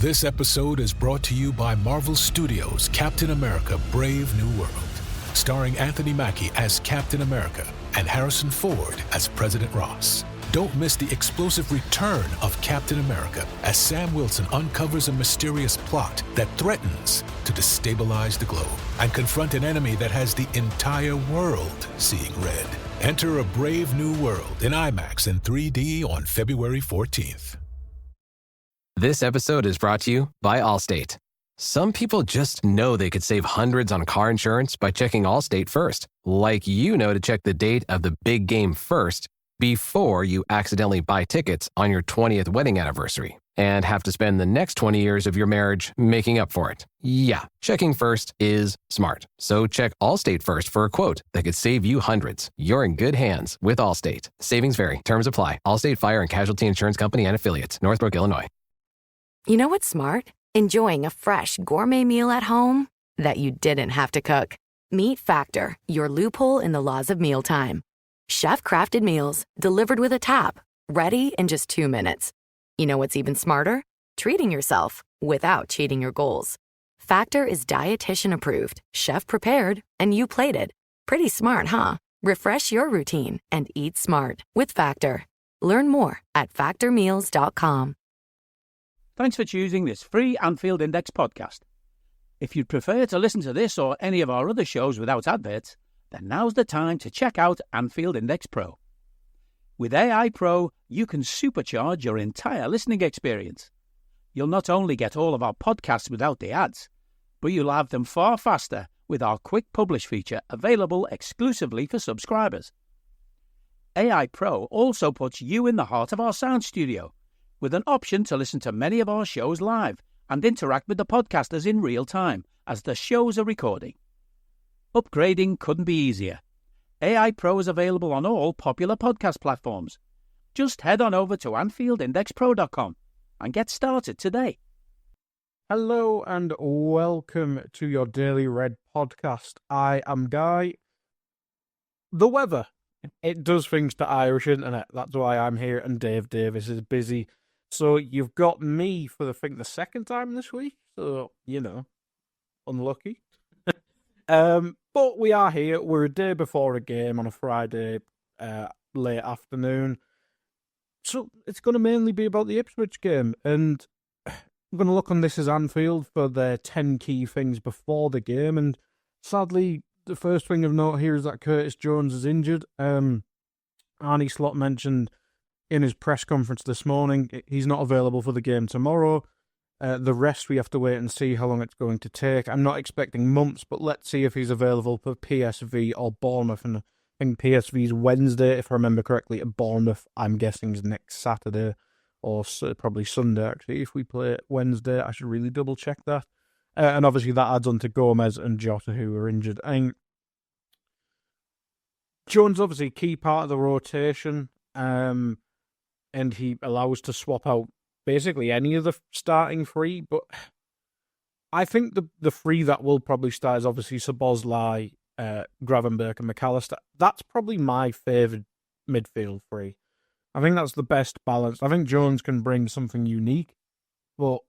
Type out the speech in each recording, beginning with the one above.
This episode is brought to you by Marvel Studios' Captain America: Brave New World, starring Anthony Mackie as Captain America and Harrison Ford as President Ross. Don't miss the explosive return of Captain America as Sam Wilson uncovers a mysterious plot that threatens to destabilize the globe and confront an enemy that has the entire world seeing red. Enter A Brave New World in IMAX and 3D on February 14th. This episode is brought to you by Allstate. Some people just know they could save hundreds on car insurance by checking Allstate first, like you know to check the date of the big game first before you accidentally buy tickets on your 20th wedding anniversary and have to spend the next 20 years of your marriage making up for it. Yeah, checking first is smart. So check Allstate first for a quote that could save you hundreds. You're in good hands with Allstate. Savings vary. Terms apply. Allstate Fire and Casualty Insurance Company and Affiliates. Northbrook, Illinois. You know what's smart? Enjoying a fresh gourmet meal at home that you didn't have to cook. Meet Factor, your loophole in the laws of mealtime. Chef-crafted meals delivered with a tap, ready in just 2 minutes. You know what's even smarter? Treating yourself without cheating your goals. Factor is dietitian approved, chef prepared, and you plated. Pretty smart, huh? Refresh your routine and eat smart with Factor. Learn more at factormeals.com. Thanks for choosing this free Anfield Index podcast. If you'd prefer to listen to this or any of our other shows without adverts, then now's the time to check out Anfield Index Pro. With AI Pro, you can supercharge your entire listening experience. You'll not only get all of our podcasts without the ads, but you'll have them far faster with our Quick Publish feature available exclusively for subscribers. AI Pro also puts you in the heart of our sound studio, with an option to listen to many of our shows live and interact with the podcasters in real time as the shows are recording. Upgrading couldn't be easier. AI Pro is available on all popular podcast platforms. Just head on over to AnfieldIndexPro.com and get started today. Hello and welcome to your Daily Red podcast. I am Guy. The weather, it does things to Irish internet. That's why I'm here, and Dave Davis is busy. So you've got me for the second time this week. So, unlucky. But we are here. We're a day before a game on a Friday, late afternoon. So it's going to mainly be about the Ipswich game. And I'm going to look on This Is Anfield for their 10 key things before the game. And sadly, the first thing of note here is that Curtis Jones is injured. Arnie Slot mentioned in his press conference this morning he's not available for the game tomorrow. The rest we have to wait and see how long it's going to take. I'm not expecting months, but let's see if he's available for PSV or Bournemouth. And I think PSV's Wednesday, if I remember correctly. At Bournemouth, I'm guessing, is next Saturday or probably Sunday, actually. If we play it Wednesday, I should really double check that. And obviously that adds on to Gomez and Jota, who are injured. And Jones, obviously, key part of the rotation. And he allows to swap out basically any of the starting three, but I think the three that will probably start is obviously Szoboszlai, Gravenberch and McAllister. That's probably my favourite midfield three. I think that's the best balance. I think Jones can bring something unique, but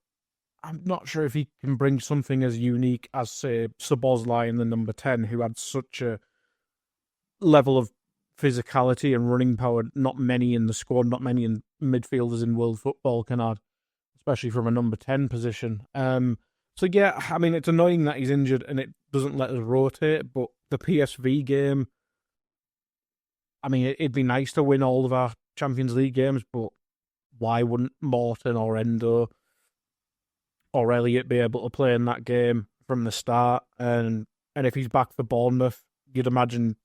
I'm not sure if he can bring something as unique as, say, Szoboszlai in the number 10, who had such a level of physicality and running power not many in the squad, not many in midfielders in world football can add, especially from a number 10 position. So yeah, I mean, it's annoying that he's injured and it doesn't let us rotate, but the PSV game, I mean, it'd be nice to win all of our Champions League games, but why wouldn't Morton or Endo or Elliott be able to play in that game from the start? And if he's back for Bournemouth, you'd imagine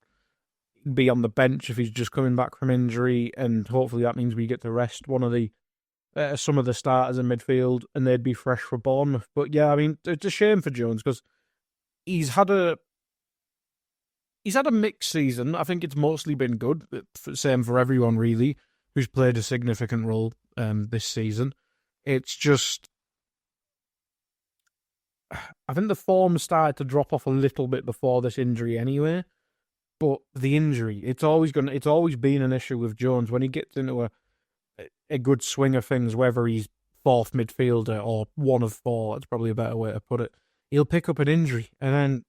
be on the bench if he's just coming back from injury, and hopefully that means we get to rest one of the some of the starters in midfield and they'd be fresh for Bournemouth. But yeah, I mean, it's a shame for Jones because he's had a mixed season. I think it's mostly been good. Same for everyone really who's played a significant role this season. It's just, I think the form started to drop off a little bit before this injury anyway. But the injury, it's always been an issue with Jones when he gets into a good swing of things, whether he's fourth midfielder, or one of four. That's probably a better way to put it. He'll pick up an injury, and then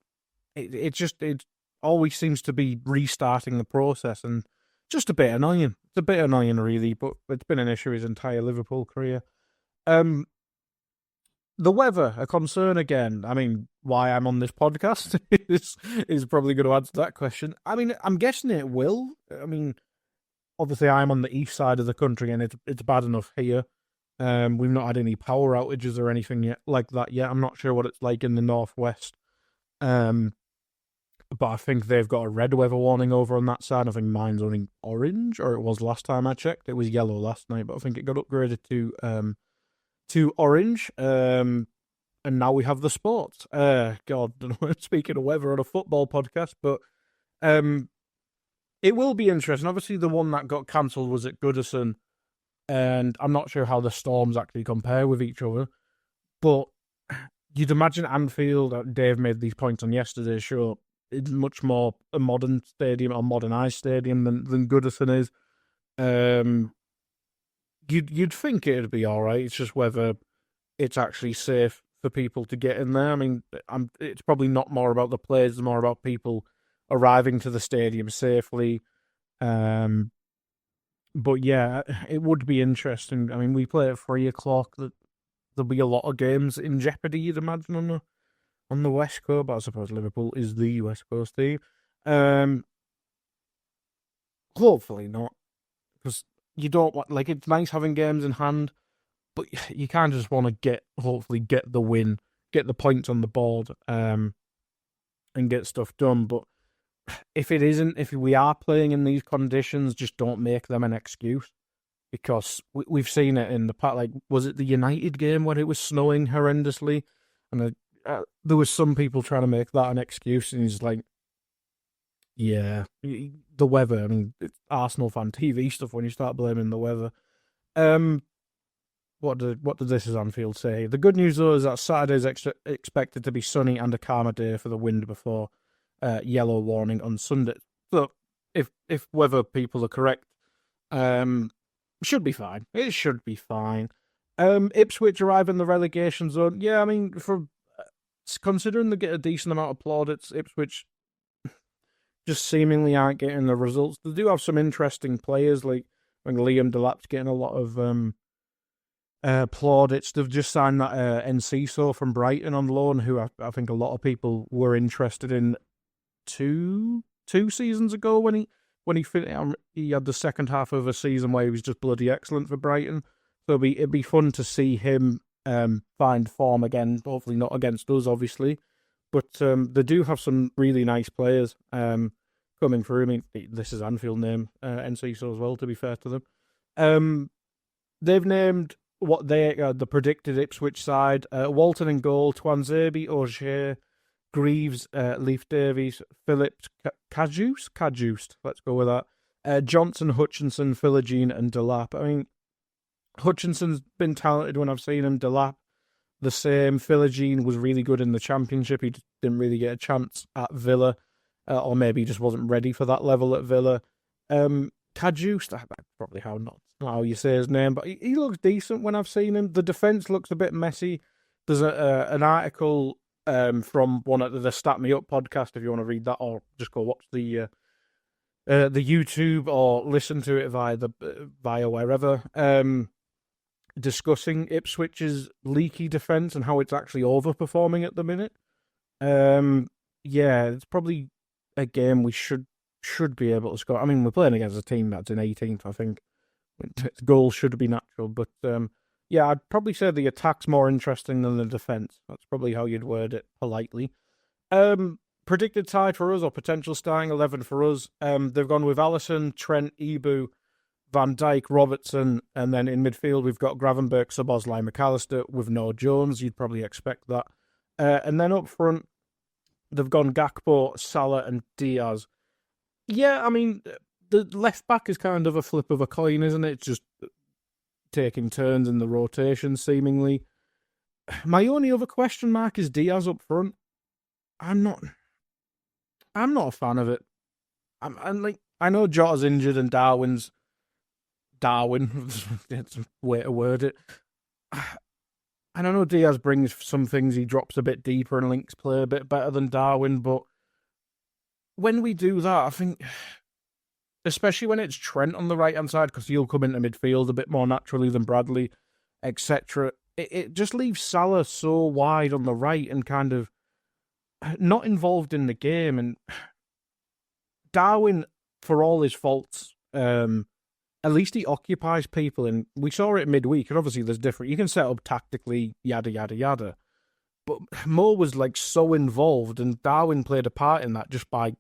it always seems to be restarting the process, and just a bit annoying. It's a bit annoying, really, but it's been an issue his entire Liverpool career. The weather, a concern again. I mean, why I'm on this podcast is probably going to answer that question. I mean, I'm guessing it will. I mean, obviously I'm on the east side of the country, and it's bad enough here. We've not had any power outages or anything yet like that yet. I'm not sure what it's like in the northwest. But I think they've got a red weather warning over on that side. I think mine's only orange, or it was last time I checked. It was yellow last night, but I think it got upgraded to orange. And now we have the sports. God, speaking of weather on a football podcast, but it will be interesting. Obviously, the one that got cancelled was at Goodison, and I'm not sure how the Storms actually compare with each other, but you'd imagine Anfield, Dave made these points on yesterday's show, it's much more a modern stadium, or modernised stadium than Goodison is. You'd think it'd be all right. It's just whether it's actually safe for people to get in there. I mean, it's probably not more about the players, it's more about people arriving to the stadium safely. But yeah, it would be interesting. I mean, we play at 3:00. There'll be a lot of games in jeopardy, you'd imagine, on the West Coast, but I suppose Liverpool is the West Coast team. Hopefully not, because you don't want, like, it's nice having games in hand, but you can't just want to hopefully get the win, get the points on the board, and get stuff done. But if we are playing in these conditions, just don't make them an excuse, because we've seen it in the past. Like, was it the United game when it was snowing horrendously, and there was some people trying to make that an excuse, and he's like, yeah, the weather. I mean, it's Arsenal fan TV stuff when you start blaming the weather. What did This Is Anfield say? The good news, though, is that Saturday's expected to be sunny and a calmer day for the wind before yellow warning on Sunday. So, if weather people are correct, should be fine. It should be fine. Ipswich arrive in the relegation zone. Yeah, I mean, considering they get a decent amount of plaudits, Ipswich just seemingly aren't getting the results. They do have some interesting players, like when Liam Delap's getting a lot of plaudits. They've just signed that Enciso from Brighton on loan, who I think a lot of people were interested in two seasons ago when he had the second half of a season where he was just bloody excellent for Brighton. So it'd be fun to see him find form again. Hopefully not against us, obviously, but they do have some really nice players coming through. I mean, this is Anfield name Enciso as well, to be fair to them. They've named what the predicted Ipswich side: Walton in goal, Twanzebe, O'Shea, Greaves, Leif Davies, Phillips, Cajuste. Let's go with that. Johnson, Hutchinson, Philogene, and Delap. I mean, Hutchinson's been talented when I've seen him. Delap, the same. Philogene was really good in the Championship. He didn't really get a chance at Villa, or maybe he just wasn't ready for that level at Villa. Cajuste, that's probably not how you say his name, but he looks decent when I've seen him. The defence looks a bit messy. There's an article from one of the Stat Me Up podcast, if you want to read that, or just go watch the YouTube, or listen to it via wherever, discussing Ipswich's leaky defence and how it's actually overperforming at the minute. Yeah, it's probably a game we should be able to score. I mean, we're playing against a team that's in 18th, I think. Goals should be natural, but yeah, I'd probably say the attack's more interesting than the defence. That's probably how you'd word it politely. Predicted side for us, or potential starting 11 for us. They've gone with Alisson, Trent, Ibu, Van Dijk, Robertson, and then in midfield we've got Gravenberch, Szoboszlai, McAllister with no Jones. You'd probably expect that. And then up front, they've gone Gakpo, Salah, and Diaz. Yeah, I mean, the left back is kind of a flip of a coin, isn't it? It's just taking turns in the rotation, seemingly. My only other question mark is Diaz up front. I'm not a fan of it. I'm like, I know Jota's injured and Darwin, it's a way to word it. I don't know, Diaz brings some things, he drops a bit deeper and links play a bit better than Darwin, but when we do that, I think, especially when it's Trent on the right-hand side, because he'll come into midfield a bit more naturally than Bradley, etc., it just leaves Salah so wide on the right and kind of not involved in the game. And Darwin, for all his faults, at least he occupies people. And we saw it midweek, and obviously there's different. You can set up tactically, yada, yada, yada. But Mo was like so involved, and Darwin played a part in that just by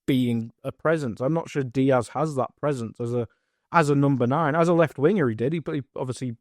being a presence. I'm not sure Diaz has that presence as a number 9. As a left winger, he did. He obviously...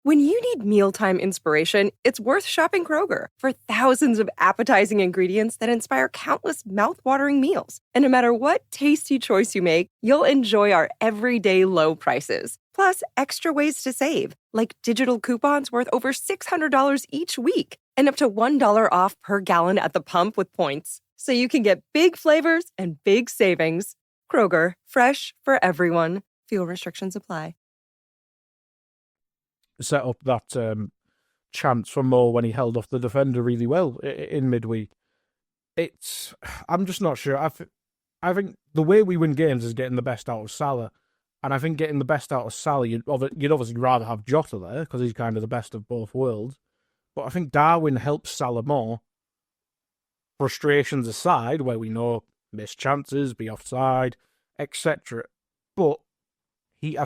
When you need mealtime inspiration, it's worth shopping Kroger for thousands of appetizing ingredients that inspire countless mouth-watering meals. And no matter what tasty choice you make, you'll enjoy our everyday low prices. Plus, extra ways to save, like digital coupons worth over $600 each week and up to $1 off per gallon at the pump with points. So you can get big flavors and big savings. Kroger, fresh for everyone. Fuel restrictions apply. Set up that chance for Mo when he held off the defender really well in midweek. I'm just not sure. I think the way we win games is getting the best out of Salah, and I think getting the best out of Salah, you'd obviously rather have Jota there because he's kind of the best of both worlds. But I think Darwin helps Salah more. Frustrations aside, where we know missed chances, be offside, etc. But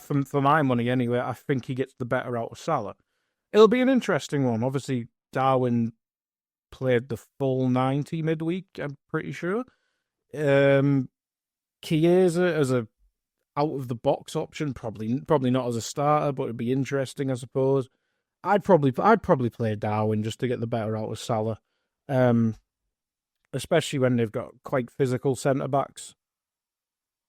for my money anyway, I think he gets the better out of Salah. It'll be an interesting one. Obviously, Darwin played the full 90 midweek, I'm pretty sure. Chiesa as a out-of-the-box option, probably not as a starter, but it'd be interesting, I suppose. I'd probably play Darwin just to get the better out of Salah, especially when they've got quite physical centre-backs.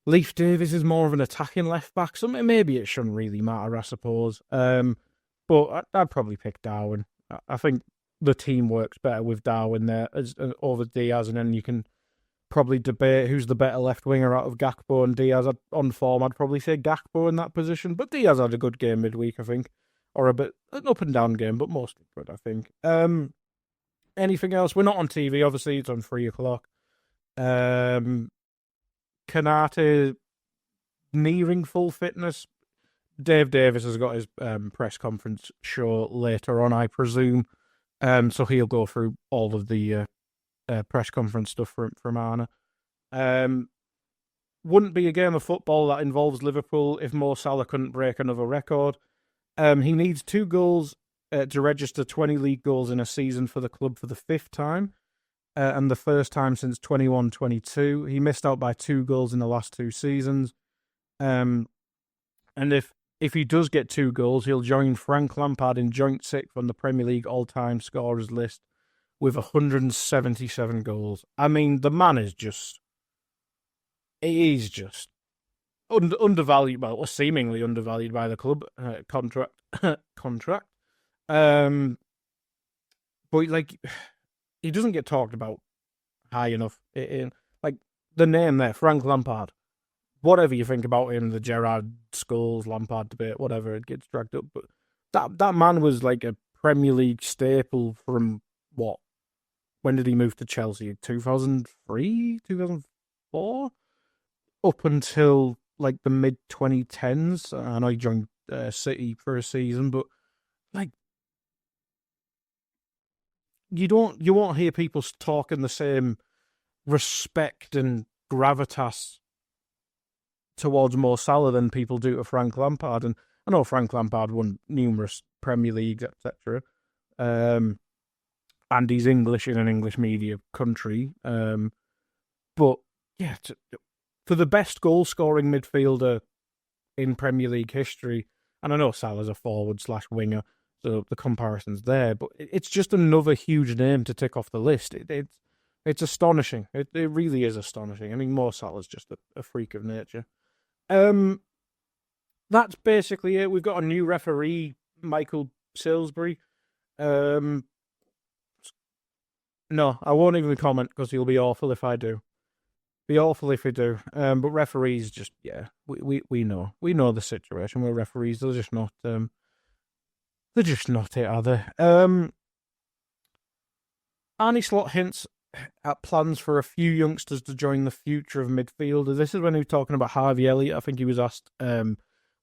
Leif Davis is more of an attacking left-back, so maybe it shouldn't really matter, I suppose. But I'd probably pick Darwin. I think the team works better with Darwin there over Diaz, and then you can probably debate who's the better left winger out of Gakpo and Diaz. On form, I'd probably say Gakpo in that position, but Diaz had a good game midweek, I think. Or an up and down game, but mostly good, I think. Anything else? We're not on TV, obviously. It's on 3 o'clock. Kanate nearing full fitness. Dave Davis has got his press conference show later on, I presume. So he'll go through all of the press conference stuff from Arna. Wouldn't be a game of football that involves Liverpool if Mo Salah couldn't break another record. He needs 2 goals to register 20 league goals in a season for the club for the 5th time. And the first time since 21-22. He missed out by 2 goals in the last 2 seasons. And if he does get 2 goals, he'll join Frank Lampard in joint 6th on the Premier League all-time scorers list with 177 goals. I mean, the man is just... He's just undervalued, well, seemingly undervalued by the club contract. But, like... He doesn't get talked about high enough. Like, the name there, Frank Lampard. Whatever you think about him, the Gerrard Scholes, Lampard debate, whatever, it gets dragged up. But that man was like a Premier League staple from, what? When did he move to Chelsea? 2003? 2004? Up until, like, the mid-2010s. I know he joined City for a season, but, like, you won't hear people talking the same respect and gravitas towards Mo Salah than people do to Frank Lampard. And I know Frank Lampard won numerous Premier Leagues, etc. And he's English in an English media country. But yeah, for the best goal-scoring midfielder in Premier League history, and I know Salah's a forward/winger, so the comparison's there, but it's just another huge name to tick off the list. It's astonishing. It really is astonishing. I mean, Mo Salah's just a freak of nature. That's basically it. We've got a new referee, Michael Salisbury. No, I won't even comment because he'll be awful if I do. Be awful if we do. But referees just, yeah, we know. We know the situation. We're referees. They're just not They're just not it, are they? Arnie Slot hints at plans for a few youngsters to join the future of midfielder. This is when he was talking about Harvey Elliott. I think he was asked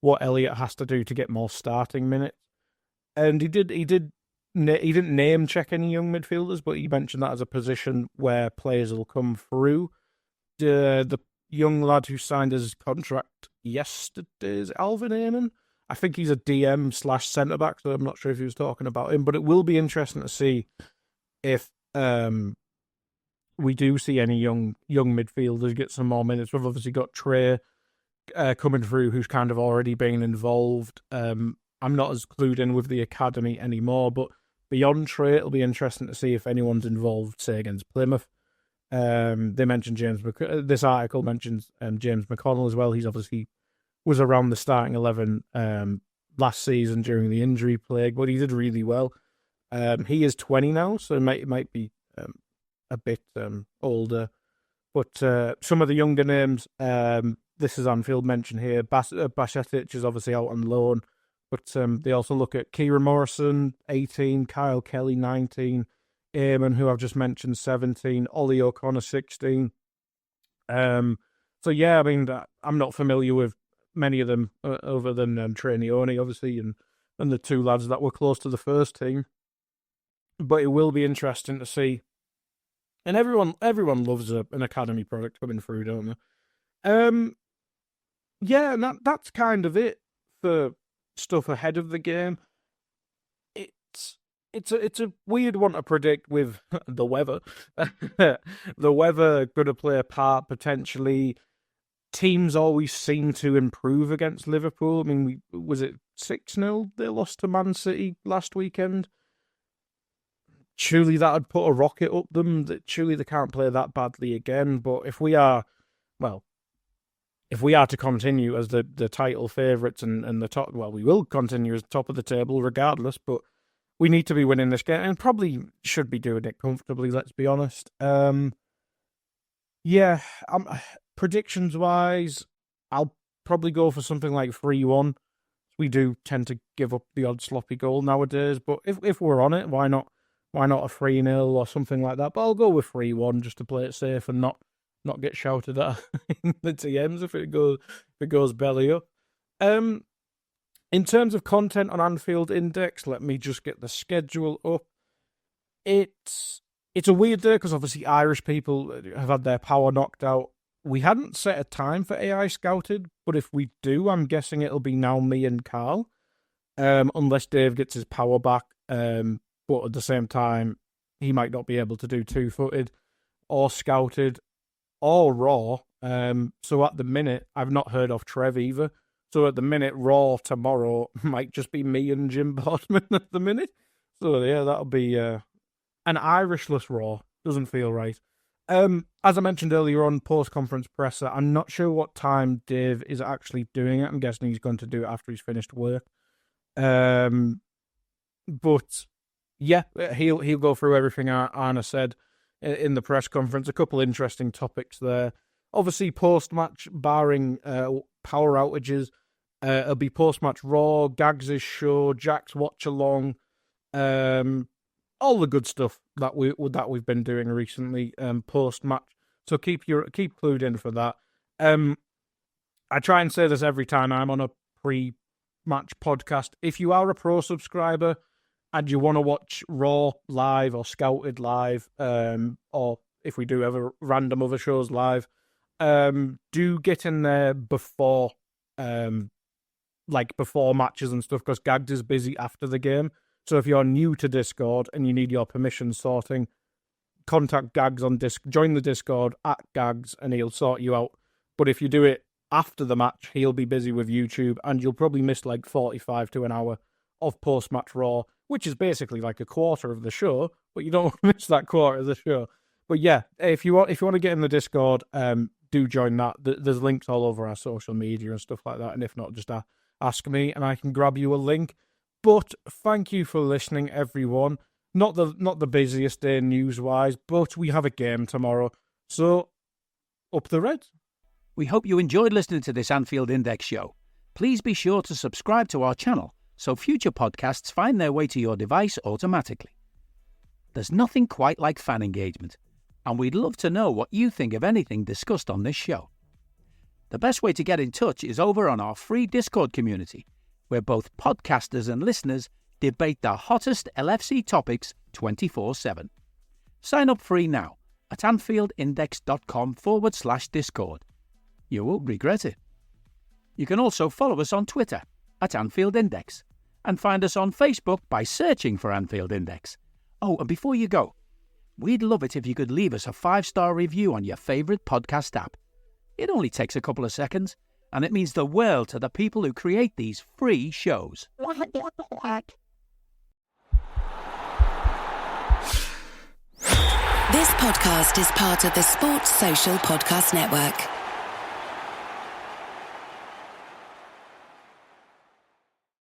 what Elliott has to do to get more starting minutes, and he didn't name check any young midfielders, but he mentioned that as a position where players will come through. The young lad who signed his contract yesterday is Alvin Eamon. I think he's a DM / centre back, so I'm not sure if he was talking about him, but it will be interesting to see if we do see any young midfielders get some more minutes. We've obviously got Trey coming through, who's kind of already been involved. I'm not as clued in with the academy anymore, but beyond Trey, it'll be interesting to see if anyone's involved, say, against Plymouth. They mentioned this article mentions James McConnell as well. He's obviously was around the starting 11 last season during the injury plague, but he did really well. He is 20 now, so it might be a bit older. But some of the younger names, this is Anfield mentioned here. Bashetic is obviously out on loan, but they also look at Kieran Morrison, 18, Kyle Kelly, 19, Eamon, who I've just mentioned, 17, Ollie O'Connor, 16. So yeah, I mean, I'm not familiar with many of them other than Trainioni, obviously, and the two lads that were close to the first team. But it will be interesting to see. And everyone loves an academy product coming through, don't they? Yeah, and that's kind of it for stuff ahead of the game. It's a weird one to predict with the weather. The weather going to play a part potentially. Teams always seem to improve against Liverpool. I mean, was it 6-0 they lost to Man City last weekend? Surely that would put a rocket up them. Surely they can't play that badly again. But if we are to continue as the title favourites and the top, well, we will continue as top of the table regardless. But we need to be winning this game and probably should be doing it comfortably. Let's be honest. Predictions wise, I'll probably go for something like 3-1. We do tend to give up the odd sloppy goal nowadays, but if we're on it, why not? Why not a 3-0 or something like that? But I'll go with 3-1 just to play it safe and not get shouted at in the TMs if it goes belly up. In terms of content on Anfield Index, let me just get the schedule up. It's a weird day because obviously Irish people have had their power knocked out. We hadn't set a time for AI Scouted, but if we do, I'm guessing it'll be now me and Carl, unless Dave gets his power back. But at the same time, he might not be able to do two-footed or scouted or raw. So at the minute, I've not heard of Trev either. So at the minute, raw tomorrow might just be me and Jim Boardman at the minute. So yeah, that'll be an Irishless raw. Doesn't feel right. As I mentioned earlier on, post-conference presser, I'm not sure what time Dave is actually doing it. I'm guessing he's going to do it after he's finished work. But yeah, he'll go through everything Arna said in the press conference. A couple interesting topics there. Obviously, post-match, barring power outages, it'll be post-match Raw, Gags' show, Jack's watch-along, all the good stuff that we've been doing recently post-match. So keep clued in for that. I try and say this every time I'm on a pre-match podcast. If you are a pro subscriber and you want to watch Raw live or Scouted live, or if we do ever random other shows live, do get in there before matches and stuff, because Gags is busy after the game. So if you're new to Discord and you need your permission sorting, contact Gags on join the Discord at Gags and he'll sort you out. But if you do it after the match, he'll be busy with YouTube and you'll probably miss like 45 to an hour of post-match Raw, which is basically like a quarter of the show, but you don't miss that quarter of the show. But yeah, if you want to get in the Discord, do join that. There's links all over our social media and stuff like that. And if not, just ask me and I can grab you a link. But thank you for listening, everyone. Not the busiest day news-wise, but we have a game tomorrow. So, up the Reds. We hope you enjoyed listening to this Anfield Index show. Please be sure to subscribe to our channel so future podcasts find their way to your device automatically. There's nothing quite like fan engagement, and we'd love to know what you think of anything discussed on this show. The best way to get in touch is over on our free Discord community, where both podcasters and listeners debate the hottest LFC topics 24/7. Sign up free now at AnfieldIndex.com/Discord. You won't regret it. You can also follow us on Twitter at Anfield Index and find us on Facebook by searching for Anfield Index. Oh, and before you go, we'd love it if you could leave us a 5-star review on your favourite podcast app. It only takes a couple of seconds, and it means the world to the people who create these free shows. This podcast is part of the Sports Social Podcast Network.